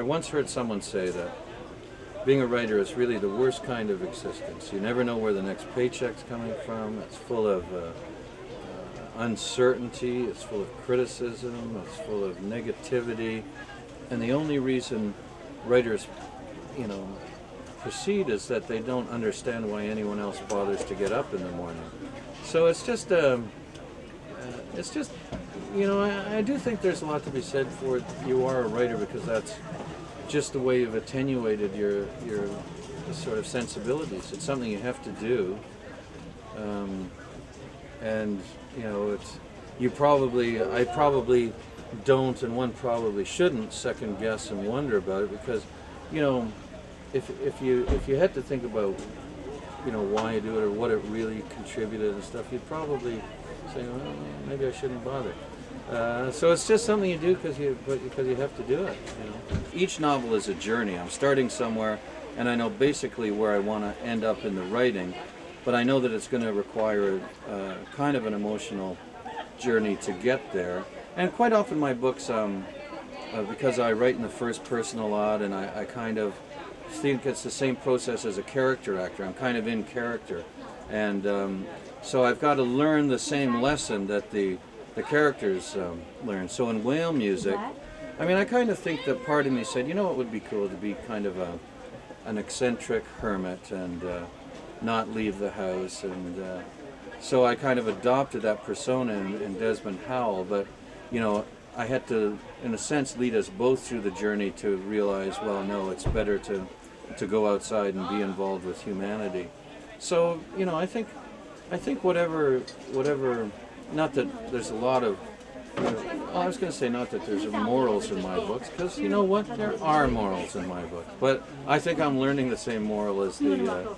once heard someone say that being a writer is really the worst kind of existence. You never know where the next paycheck's coming from. It's full of uncertainty. It's full of criticism. It's full of negativity. And the only reason writers, proceed is that they don't understand why anyone else bothers to get up in the morning. So it's just, I do think there's a lot to be said for you are a writer, because that's just the way you've attenuated your sort of sensibilities. It's something you have to do, and I probably don't, and one probably shouldn't second guess and wonder about it, because if you had to think about why you do it or what it really contributed and stuff, you'd probably say, well, maybe I shouldn't bother. So it's just something you do because you have to do it. Each novel is a journey. I'm starting somewhere, and I know basically where I want to end up in the writing, but I know that it's going to require kind of an emotional journey to get there. And quite often my books, because I write in the first person a lot, and I kind of think it's the same process as a character actor. I'm kind of in character, and so I've got to learn the same lesson that the characters learn. So in whale music, I kind of think that part of me said, it would be cool to be kind of an eccentric hermit and not leave the house, and so I kind of adopted that persona in Desmond Howl, but I had to, in a sense, lead us both through the journey to realize, well, no, it's better to go outside and be involved with humanity. So, I think whatever, not that there's a lot of, I was going to say not that there's morals in my books, because you know what, there are morals in my book, but I think I'm learning the same moral as the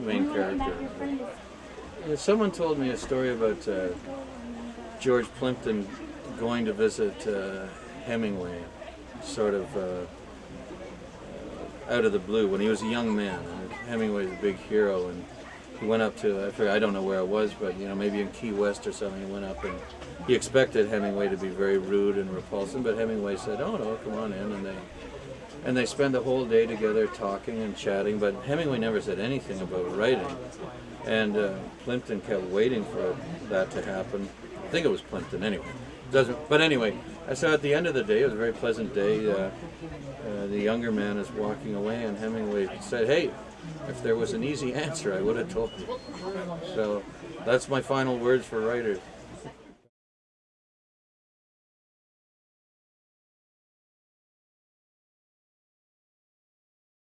main character. Someone told me a story about George Plimpton going to visit Hemingway, sort of out of the blue, when he was a young man. Hemingway's a big hero, and he went up to, I don't know where it was, but maybe in Key West or something, he went up, and he expected Hemingway to be very rude and repulsive, but Hemingway said, "Oh no, come on in," and they spent the whole day together talking and chatting, but Hemingway never said anything about writing, and Plimpton kept waiting for that to happen. I think it was Plimpton anyway. But anyway, so at the end of the day, it was a very pleasant day. The younger man is walking away, and Hemingway said, "Hey, if there was an easy answer, I would have told you." So that's my final words for writers.